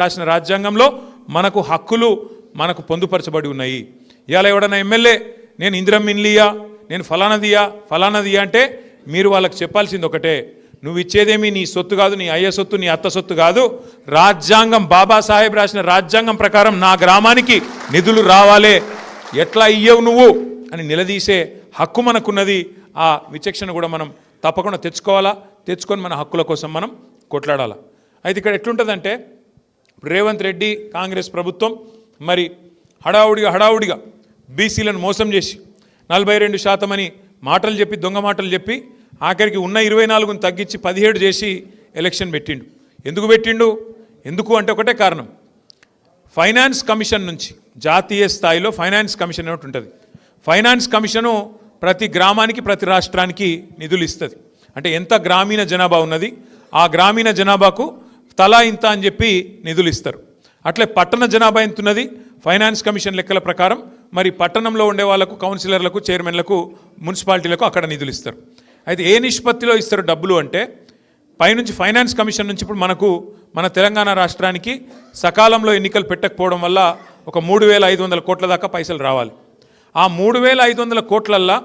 రాసిన రాజ్యాంగంలో మనకు హక్కులు మనకు పొందుపరచబడి ఉన్నాయి. ఇవాళ ఎవడన్నా ఎమ్మెల్యే నేను ఇందిరమ్మ ఇల్లియా, నేను ఫలానదియా అంటే మీరు వాళ్ళకి చెప్పాల్సింది ఒకటే, నువ్వు ఇచ్చేదేమి నీ సొత్తు కాదు, నీ అయ్య సొత్తు, నీ అత్త సొత్తు కాదు, రాజ్యాంగం బాబాసాహెబ్ రాసిన రాజ్యాంగం ప్రకారం నా గ్రామానికి నిధులు రావాలే, ఎట్లా ఇయ్యవు నువ్వు అని నిలదీసే హక్కు మనకున్నది. ఆ విచక్షణ కూడా మనం తప్పకుండా తెచ్చుకొని మన హక్కుల కోసం మనం కొట్లాడాలి. అయితే ఇక్కడ ఎట్లుంటుందంటే రేవంత్ రెడ్డి కాంగ్రెస్ ప్రభుత్వం మరి హడావుడిగా బీసీలను మోసం చేసి 42% అని మాటలు చెప్పి, దొంగ మాటలు చెప్పి ఆఖరికి ఉన్న 24ను తగ్గించి 17 చేసి ఎలక్షన్ పెట్టిండు. ఎందుకు అంటే ఒకటే కారణం, ఫైనాన్స్ కమిషన్ నుంచి జాతీయ స్థాయిలో ఫైనాన్స్ కమిషన్ ఒకటి ఉంటుంది. ఫైనాన్స్ కమిషను ప్రతి గ్రామానికి ప్రతి రాష్ట్రానికి నిధులు ఇస్తుంది. అంటే ఎంత గ్రామీణ జనాభా ఉన్నది ఆ గ్రామీణ జనాభాకు తలా ఇంత అని చెప్పి నిధులు ఇస్తారు. అట్లే పట్టణ జనాభా ఎంత ఉన్నది ఫైనాన్స్ కమిషన్ లెక్కల ప్రకారం మరి పట్టణంలో ఉండే వాళ్ళకు, కౌన్సిలర్లకు, చైర్మన్లకు, మున్సిపాలిటీలకు అక్కడ నిధులు ఇస్తారు. అయితే ఏ నిష్పత్తిలో ఇస్తారు డబ్బులు అంటే పైనుంచి ఫైనాన్స్ కమిషన్ నుంచి ఇప్పుడు మన తెలంగాణ రాష్ట్రానికి సకాలంలో ఎన్నికలు పెట్టకపోవడం వల్ల ఒక 3,500 కోట్ల దాకా పైసలు రావాలి. ఆ 3,500 కోట్లల్లో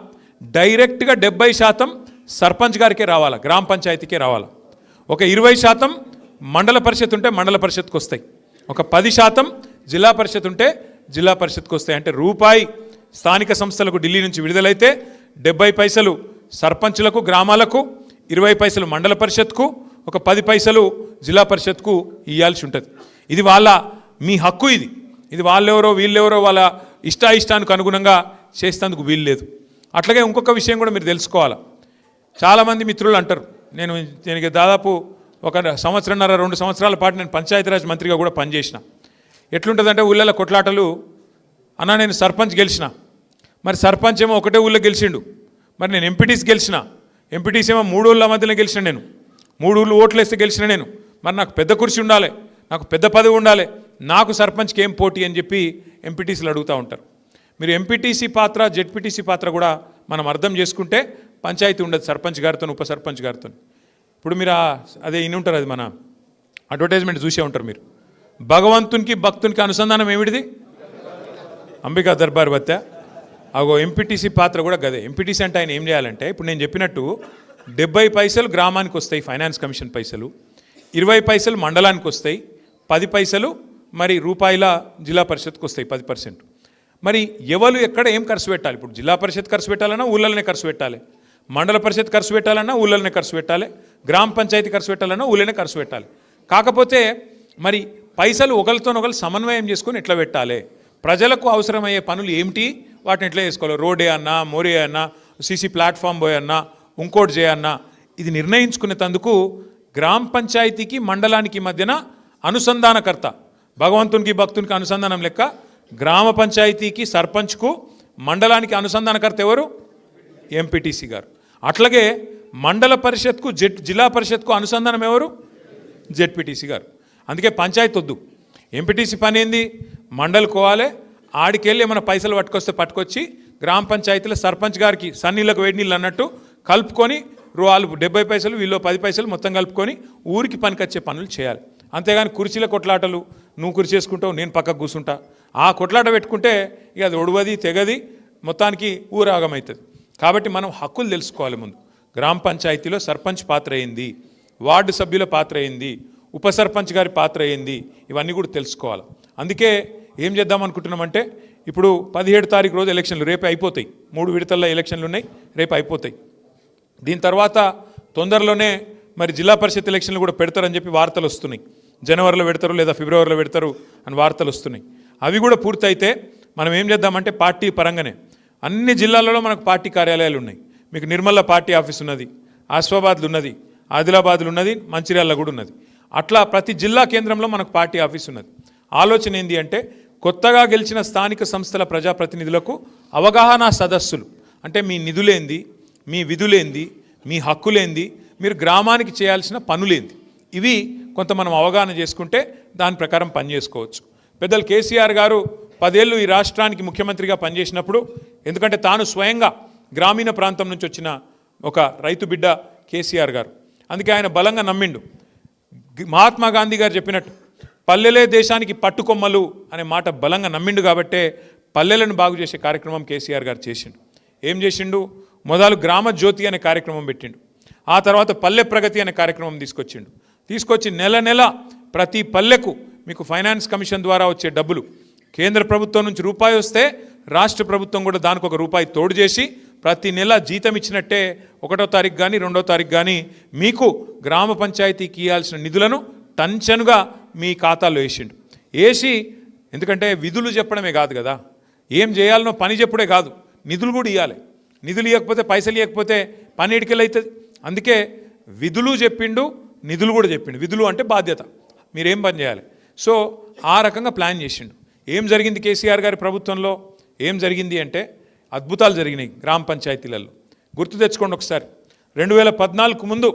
డైరెక్ట్గా 70% సర్పంచ్ గారికే రావాలా, గ్రామ పంచాయతీకే రావాలా. ఒక 20% మండల పరిషత్ ఉంటే మండల పరిషత్కి వస్తాయి. ఒక 10% జిల్లా పరిషత్ ఉంటే జిల్లా పరిషత్కి వస్తాయి. అంటే రూపాయి స్థానిక సంస్థలకు ఢిల్లీ నుంచి విడుదలైతే 70 పైసలు సర్పంచులకు, గ్రామాలకు, 20 పైసలు మండల పరిషత్కు, ఒక 10 పైసలు జిల్లా పరిషత్కు ఇవ్వాల్సి ఉంటుంది. ఇది మీ హక్కు. ఇది వాళ్ళెవరో వీళ్ళెవరో వాళ్ళ ఇష్టానికి అనుగుణంగా చేసేందుకు వీలు లేదు. అట్లాగే ఇంకొక విషయం కూడా మీరు తెలుసుకోవాలి. చాలామంది మిత్రులు అంటారు, నేను దాదాపు ఒక 1.5-2 సంవత్సరాల పాటు నేను పంచాయతీరాజ్ మంత్రిగా కూడా పనిచేసిన. ఎట్లుంటుందంటే ఊళ్ళలో కొట్లాటలు, అన్న నేను సర్పంచ్ గెలిచిన, మరి సర్పంచ్ ఏమో ఒకటే ఊళ్ళో గెలిచిండు, మరి నేను ఎంపీటీసీ గెలిచిన, ఎంపీటీసీ ఏమో 3 ఊళ్ళ మధ్యలో గెలిచిన, నేను 3 ఊళ్ళు ఓట్లు వేస్తే గెలిచిన నేను, మరి నాకు పెద్ద కుర్చీ ఉండాలి, నాకు పెద్ద పదవి ఉండాలి, నాకు సర్పంచ్కి ఏం పోటీ అని చెప్పి ఎంపీటీసీలు అడుగుతూ ఉంటారు. మీరు ఎంపీటీసీ పాత్ర, జెడ్పీటీసీ పాత్ర కూడా మనం అర్థం చేసుకుంటే పంచాయతీ ఉండదు సర్పంచ్ గారితో, ఉప సర్పంచ్ గారితో. ఇప్పుడు మీరు అదే ఇన్ని ఉంటారు, అది మన అడ్వర్టైజ్మెంట్ చూసే ఉంటారు మీరు. భగవంతునికి భక్తునికి అనుసంధానం ఏమిటిది? అంబికా దర్బార్ బత్తా. అగో ఎంపీటీసీ పాత్ర కూడా గదే. ఎంపీటీసీ అంటే ఆయన ఏం చేయాలంటే ఇప్పుడు నేను చెప్పినట్టు 70 పైసలు గ్రామానికి వస్తాయి ఫైనాన్స్ కమిషన్ పైసలు, 20 పైసలు మండలానికి వస్తాయి, 10 పైసలు మరి రూపాయల జిల్లా పరిషత్కి వస్తాయి 10%. మరి ఎవరు ఎక్కడ ఏం ఖర్చు పెట్టాలి? ఇప్పుడు జిల్లా పరిషత్ ఖర్చు పెట్టాలన్నా ఊళ్ళలోనే ఖర్చు పెట్టాలి, మండల పరిషత్ ఖర్చు పెట్టాలన్నా ఊళ్ళలోనే ఖర్చు పెట్టాలి, గ్రామ పంచాయతీ ఖర్చు పెట్టాలన్నా ఊళ్ళోనే ఖర్చు పెట్టాలి. కాకపోతే మరి పైసలు ఒకరితోనొకరు సమన్వయం చేసుకొని ఎట్లా పెట్టాలి, ప్రజలకు అవసరమయ్యే పనులు ఏమిటి, వాటిని ఎట్లా చేసుకోవాలి, రోడే అన్నా, మోరే అన్నా, సీసీ ప్లాట్ఫామ్ పోయి అన్నా, ఇంకోటి చేయన్నా, ఇది నిర్ణయించుకునేందుకు గ్రామ పంచాయతీకి మండలానికి మధ్యన అనుసంధానకర్త, భగవంతునికి భక్తునికి అనుసంధానం లెక్క గ్రామ పంచాయతీకి, సర్పంచ్కు, మండలానికి అనుసంధానకర్త ఎవరు? ఎంపీటీసీ గారు. అట్లాగే మండల పరిషత్కు, జిల్లా పరిషత్కు అనుసంధానం ఎవరు? జెడ్పీటీసీ గారు. అందుకే పంచాయతీ వద్దు. ఎంపీటీసీ పని ఏంది? మండలికోవాలి, ఆడికెళ్ళి ఏమైనా పైసలు పట్టుకొచ్చి గ్రామ పంచాయతీలో సర్పంచ్ గారికి సన్నీళ్ళకు వేడి నీళ్ళు అన్నట్టు కలుపుకొని వాళ్ళు 70 పైసలు వీళ్ళు 10 పైసలు మొత్తం కలుపుకొని ఊరికి పనికొచ్చే పనులు చేయాలి. అంతేగాని కుర్చీల కొట్లాటలు, నువ్వు కుర్చీ చేసుకుంటావు నేను పక్కకు కూర్చుంటా, ఆ కొట్లాట పెట్టుకుంటే ఇక అది ఒడవది తెగది, మొత్తానికి ఊరాగమవుతుంది. కాబట్టి మనం హక్కులు తెలుసుకోవాలి. ముందు గ్రామ పంచాయతీలో సర్పంచ్ పాత్ర ఏంది, వార్డు సభ్యుల పాత్ర ఏంది, ఉప సర్పంచ్ గారి పాత్ర ఏంది, ఇవన్నీ కూడా తెలుసుకోవాలి. అందుకే ఏం చేద్దాం అనుకుంటున్నామంటే ఇప్పుడు 17 తారీఖు రోజు ఎలక్షన్లు రేపే అయిపోతాయి. 3 విడతల్లో ఎలక్షన్లు ఉన్నాయి, రేపు అయిపోతాయి. దీని తర్వాత తొందరలోనే మరి జిల్లా పరిషత్ ఎలక్షన్లు కూడా పెడతారని చెప్పి వార్తలు వస్తున్నాయి. జనవరిలో పెడతారు లేదా ఫిబ్రవరిలో పెడతారు అని వార్తలు వస్తున్నాయి. అవి కూడా పూర్తయితే మనం ఏం చేద్దామంటే పార్టీ పరంగానే అన్ని జిల్లాలలో మనకు పార్టీ కార్యాలయాలు ఉన్నాయి. మీకు నిర్మల్లో పార్టీ ఆఫీస్ ఉన్నది, ఆసిఫాబాద్లో ఉన్నది, ఆదిలాబాద్లో ఉన్నది, మంచిర్యాలలో కూడా ఉన్నది. అట్లా ప్రతి జిల్లా కేంద్రంలో మనకు పార్టీ ఆఫీస్ ఉన్నది. ఆలోచన ఏంది అంటే కొత్తగా గెలిచిన స్థానిక సంస్థల ప్రజాప్రతినిధులకు అవగాహన సదస్సులు, అంటే మీ నిధులేంది, మీ విధులేంది, మీ హక్కులేంది, మీరు గ్రామానికి చేయాల్సిన పనులేంది, ఇవి కొంత మనం అవగాహన చేసుకుంటే దాని ప్రకారం పనిచేసుకోవచ్చు. పెద్దలు కేసీఆర్ గారు 10 ఏళ్ళు ఈ రాష్ట్రానికి ముఖ్యమంత్రిగా పనిచేసినప్పుడు, ఎందుకంటే తాను స్వయంగా గ్రామీణ ప్రాంతం నుంచి వచ్చిన ఒక రైతు బిడ్డ కేసీఆర్ గారు, అందుకే ఆయన బలంగా నమ్మిండు. మహాత్మా గాంధీ గారు చెప్పినట్టు పల్లెలే దేశానికి పట్టుకొమ్మలు అనే మాట బలంగా నమ్మిండు కాబట్టే పల్లెలను బాగు చేసే కార్యక్రమం కేసీఆర్ గారు చేసిండు. ఏం చేసిండు? మొదలు గ్రామ జ్యోతి అనే కార్యక్రమం పెట్టిండు. ఆ తర్వాత పల్లె ప్రగతి అనే కార్యక్రమం తీసుకొచ్చిండు. తీసుకొచ్చి నెల నెల ప్రతి పల్లెకు మీకు ఫైనాన్స్ కమిషన్ ద్వారా వచ్చే డబ్బులు కేంద్ర ప్రభుత్వం నుంచి రూపాయి వస్తే రాష్ట్ర ప్రభుత్వం కూడా దానికి ఒక రూపాయి తోడు చేసి ప్రతి నెల జీతం ఇచ్చినట్టే 1వ తారీఖు కానీ 2వ తారీఖు కానీ మీకు గ్రామ పంచాయతీకి ఇవ్వాల్సిన నిధులను టంచనుగా మీ ఖాతాలో వేసి ఎందుకంటే విధులు చెప్పడమే కాదు కదా, ఏం చేయాలనో పని చెప్పుడే కాదు, నిధులు కూడా ఇవ్వాలి. నిధులు ఇవ్వకపోతే పైసలు ఇవ్వకపోతే పని ఎడికెళ్ళవుతుంది. అందుకే విధులు చెప్పిండు, నిధులు కూడా చెప్పిండు. విధులు అంటే బాధ్యత, మీరేం పని చేయాలి. సో ఆ రకంగా ప్లాన్ చేసిండు. ఏం జరిగింది కేసీఆర్ గారి ప్రభుత్వంలో? ఏం జరిగింది అంటే అద్భుతాలు జరిగినాయి గ్రామ పంచాయతీలలో. గుర్తు తెచ్చుకోండి ఒకసారి. 2014 ముందు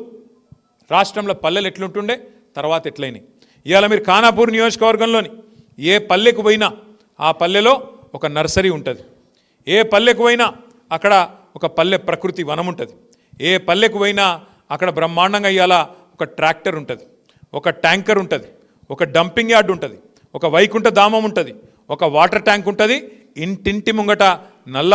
రాష్ట్రంలో పల్లెలు ఎట్లుంటుండే, తర్వాత ఎట్లయినాయి. ఇవాళ మీరు ఖానాపూర్ నియోజకవర్గంలోని ఏ పల్లెకు పోయినా ఆ పల్లెలో ఒక నర్సరీ ఉంటుంది. ఏ పల్లెకు పోయినా అక్కడ ఒక పల్లె ప్రకృతి వనం ఉంటుంది. ఏ పల్లెకు పోయినా అక్కడ బ్రహ్మాండంగా ఇవాళ ఒక ట్రాక్టర్ ఉంటుంది, ఒక ట్యాంకర్ ఉంటుంది, ఒక డంపింగ్ యార్డ్ ఉంటుంది, ఒక వైకుంఠ ధామం ఉంటుంది, ఒక వాటర్ ట్యాంక్ ఉంటుంది, ఇంటింటి ముంగట నల్లా